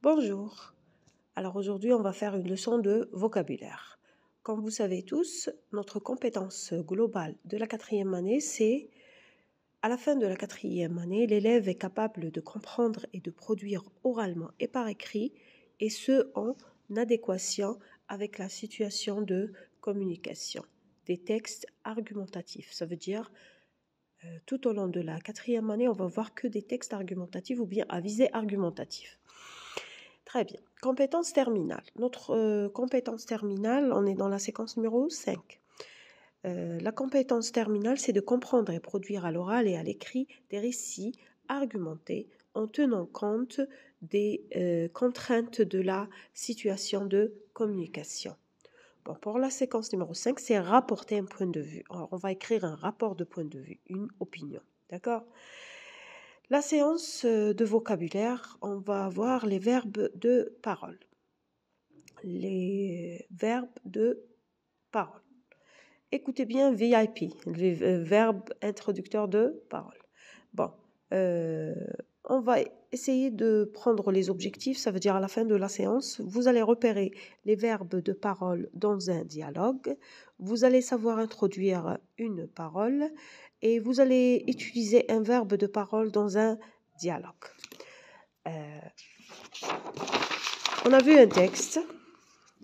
Bonjour. Alors aujourd'hui, on va faire une leçon de vocabulaire. Comme vous savez tous, notre compétence globale de la 4e année, c'est à la fin de la 4e année, l'élève est capable de comprendre et de produire oralement et par écrit, et ce en adéquation avec la situation de communication. Des textes argumentatifs, ça veut dire tout au long de la 4e année, on va voir que des textes argumentatifs ou bien à visée argumentative. Très bien. Compétence terminale. Notre compétence terminale, on est dans la séquence numéro 5. La compétence terminale, c'est de comprendre et produire à l'oral et à l'écrit des récits argumentés en tenant compte des contraintes de la situation de communication. Bon, pour la séquence numéro 5, c'est rapporter un point de vue. Alors, on va écrire un rapport de point de vue, une opinion. D'accord ? La séance de vocabulaire, on va avoir les verbes de parole. Les verbes de parole. Écoutez bien VIP, le verbe introducteur de parole. Bon, on va essayer de prendre les objectifs, ça veut dire à la fin de la séance, vous allez repérer les verbes de parole dans un dialogue, vous allez savoir introduire une parole et vous allez utiliser un verbe de parole dans un dialogue. On a vu un texte,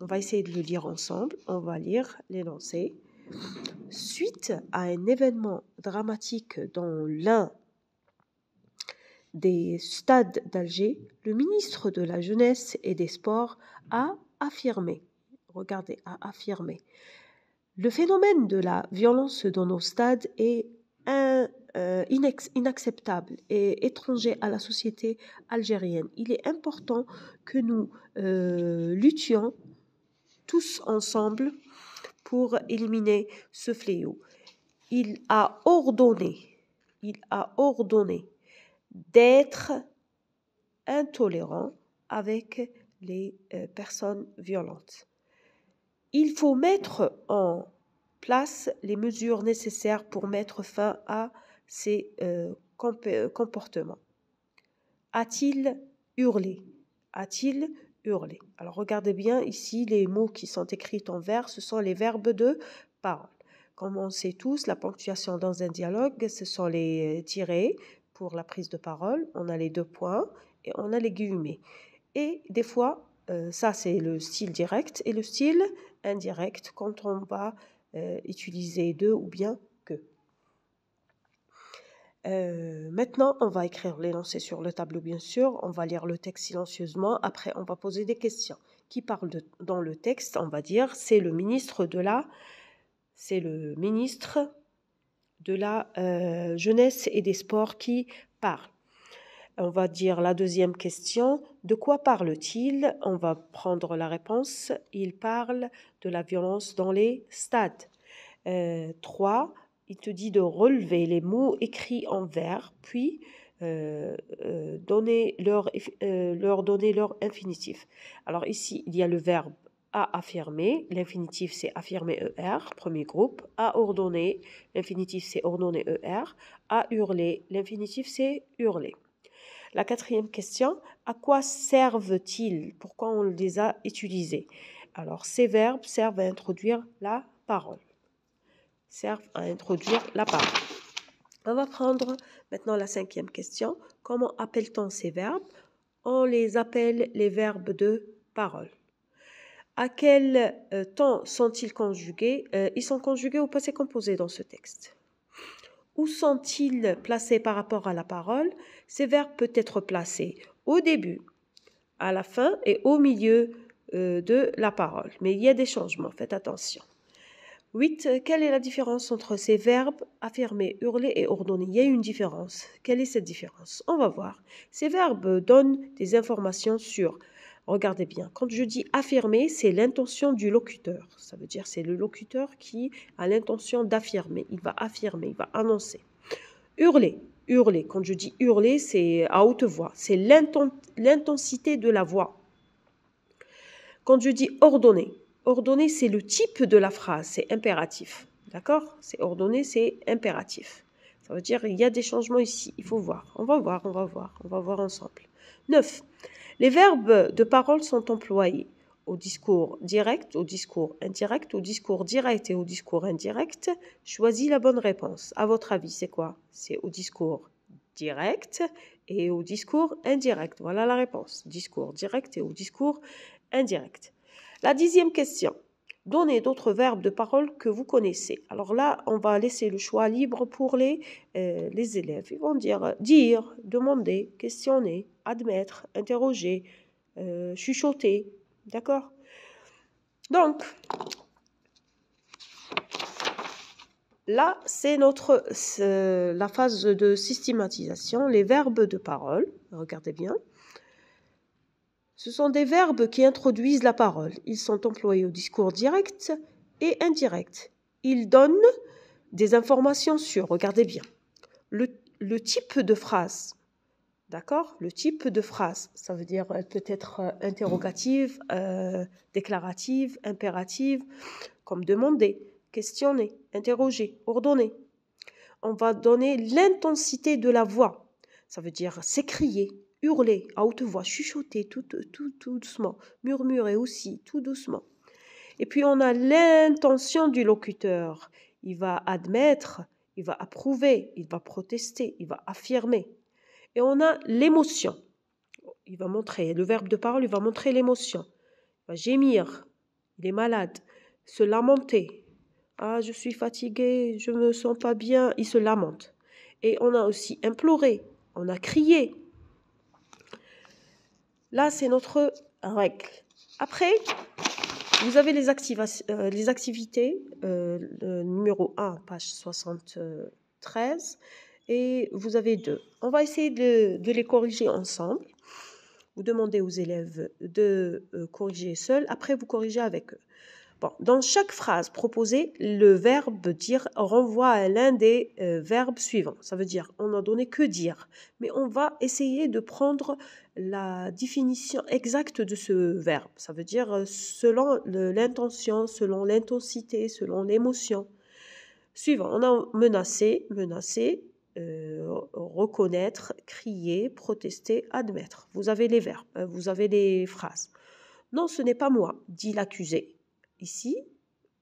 on va essayer de le lire ensemble, on va lire l'énoncé. Suite à un événement dramatique dans l'un des stades d'Alger, le ministre de la Jeunesse et des Sports a affirmé, le phénomène de la violence dans nos stades est inacceptable et étranger à la société algérienne. Il est important que nous luttions tous ensemble pour éliminer ce fléau. Il a ordonné d'être intolérant avec les personnes violentes. Il faut mettre en place les mesures nécessaires pour mettre fin à ces comportements. A-t-il hurlé? Alors regardez bien ici les mots qui sont écrits en vers, ce sont les verbes de parole. Comme on sait tous, la ponctuation dans un dialogue, ce sont les tirets pour la prise de parole, on a les 2 points et on a les guillemets. Et des fois, ça c'est le style direct et le style indirect quand on va utiliser de ou bien que. Maintenant, on va écrire l'énoncé sur le tableau, bien sûr. On va lire le texte silencieusement. Après, on va poser des questions. Qui parle dans le texte? On va dire c'est le ministre de la Jeunesse et des Sports qui parle. On va dire la deuxième question. De quoi parle-t-il? On va prendre la réponse. Il parle de la violence dans les stades. 3. Il te dit de relever les mots écrits en vers, puis leur donner leur infinitif. Alors ici, il y a le verbe à affirmer, l'infinitif c'est affirmer ER, premier groupe, à ordonner, l'infinitif c'est ordonner ER, à hurler, l'infinitif c'est hurler. La 4e question, à quoi servent-ils? Pourquoi on les a utilisés? Alors ces verbes servent à introduire la parole. On va prendre maintenant la 5e question. Comment appelle-t-on ces verbes? On les appelle les verbes de parole. À quel temps sont-ils conjugués? Ils sont conjugués au passé composé dans ce texte. Où sont-ils placés par rapport à la parole? Ces verbes peuvent être placés au début, à la fin et au milieu de la parole. Mais il y a des changements, faites attention. 8. Quelle est la différence entre ces verbes affirmer, hurler et ordonner? Il y a une différence. Quelle est cette différence? On va voir. Ces verbes donnent des informations sur... Regardez bien, quand je dis affirmer, c'est l'intention du locuteur. Ça veut dire c'est le locuteur qui a l'intention d'affirmer. Il va affirmer, il va annoncer. Hurler. Quand je dis hurler, c'est à haute voix. C'est l'intensité de la voix. Quand je dis ordonner, c'est le type de la phrase, c'est impératif. D'accord? C'est ordonné, c'est impératif. Ça veut dire qu'il y a des changements ici. Il faut voir. On va voir ensemble. 9. Les verbes de parole sont employés au discours direct, au discours indirect, au discours direct et au discours indirect. Choisis la bonne réponse. À votre avis, c'est quoi? C'est au discours direct et au discours indirect. Voilà la réponse. Discours direct et au discours indirect. La 10e question. Donnez d'autres verbes de parole que vous connaissez. Alors là, on va laisser le choix libre pour les élèves. Ils vont dire demander, questionner, admettre, interroger, chuchoter. D'accord? Donc, là, c'est la phase de systématisation, les verbes de parole. Regardez bien. Ce sont des verbes qui introduisent la parole. Ils sont employés au discours direct et indirect. Ils donnent des informations sur, regardez bien, le type de phrase. D'accord? Le type de phrase, ça veut dire, elle peut être interrogative, déclarative, impérative, comme demander, questionner, interroger, ordonner. On va donner l'intensité de la voix. Ça veut dire s'écrier, hurler à haute voix, chuchoter tout doucement, murmurer aussi tout doucement. Et puis on a l'intention du locuteur. Il va admettre, il va approuver, il va protester, il va affirmer. Et on a l'émotion. Il va montrer, le verbe de parole, il va montrer l'émotion. Il va gémir, il est malade, se lamenter. Ah, je suis fatigué, je me sens pas bien, il se lamente. Et on a aussi imploré, on a crié. Là, c'est notre règle. Après, vous avez les activités, numéro 1, page 73, et vous avez 2. On va essayer de les corriger ensemble. Vous demandez aux élèves de corriger seuls, après vous corrigez avec eux. Bon, dans chaque phrase proposée, le verbe dire renvoie à l'un des verbes suivants. Ça veut dire, on n'a donné que dire, mais on va essayer de prendre la définition exacte de ce verbe. Ça veut dire selon l'intention, selon l'intensité, selon l'émotion. Suivant, on a menacer, reconnaître, crier, protester, admettre. Vous avez les verbes, vous avez les phrases. Non, ce n'est pas moi, dit l'accusé. Ici,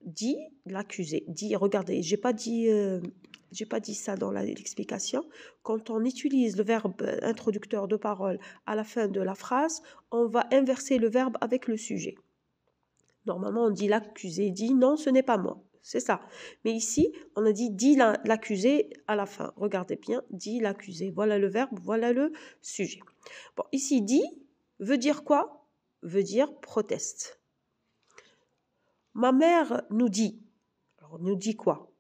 dit l'accusé. Dit, regardez, j'ai pas dit ça dans l'explication. Quand on utilise le verbe introducteur de parole à la fin de la phrase, on va inverser le verbe avec le sujet. Normalement, on dit l'accusé dit non, ce n'est pas moi. C'est ça. Mais ici, on a dit l'accusé à la fin. Regardez bien, dit l'accusé. Voilà le verbe, voilà le sujet. Bon, ici, dit veut dire quoi? Veut dire proteste. Ma mère nous dit. Alors, nous dit quoi?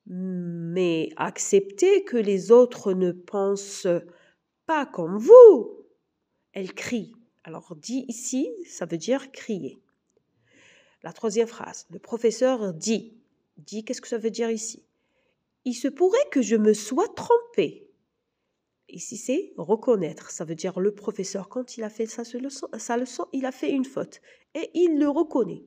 Mais acceptez que les autres ne pensent pas comme vous. Elle crie. Alors, dit ici, ça veut dire crier. La 3e phrase, le professeur dit. Dit, qu'est-ce que ça veut dire ici? Il se pourrait que je me sois trompé. Ici, c'est reconnaître. Ça veut dire le professeur, quand il a fait sa leçon, il a fait une faute. Et il le reconnaît.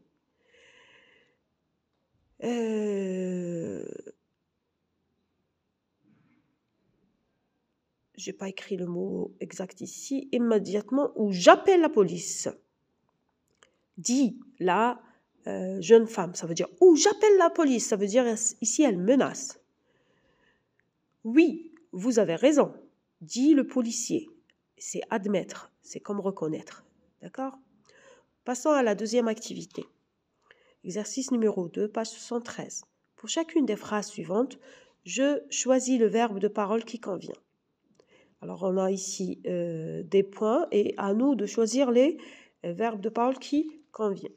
J'ai pas écrit le mot exact ici. Immédiatement, ou j'appelle la police. Dit la jeune femme, ça veut dire ou j'appelle la police, ça veut dire ici elle menace. Oui, vous avez raison, dit le policier. C'est admettre, c'est comme reconnaître. D'accord? Passons à la 2e activité. Exercice numéro 2, page 73. Pour chacune des phrases suivantes, je choisis le verbe de parole qui convient. Alors, on a ici des points et à nous de choisir les verbes de parole qui conviennent.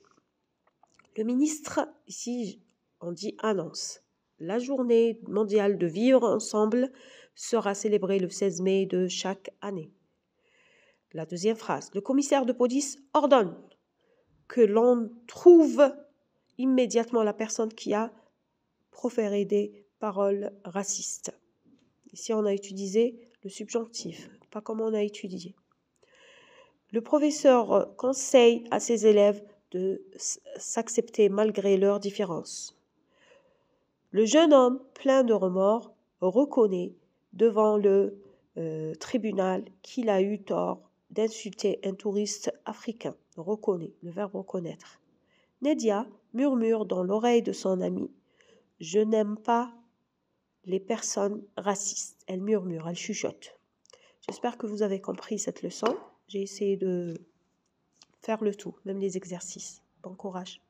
Le ministre, ici, on dit annonce. La journée mondiale de vivre ensemble sera célébrée le 16 mai de chaque année. La 2e phrase, le commissaire de police ordonne que l'on trouve immédiatement la personne qui a proféré des paroles racistes. Ici, on a utilisé le subjonctif, pas comme on a étudié. Le professeur conseille à ses élèves de s'accepter malgré leurs différences. Le jeune homme, plein de remords, reconnaît devant le tribunal qu'il a eu tort d'insulter un touriste africain. Reconnaît, le verbe reconnaître. Nedia murmure dans l'oreille de son ami. Je n'aime pas les personnes racistes. Elle murmure, elle chuchote. J'espère que vous avez compris cette leçon. J'ai essayé de faire le tout, même les exercices. Bon courage.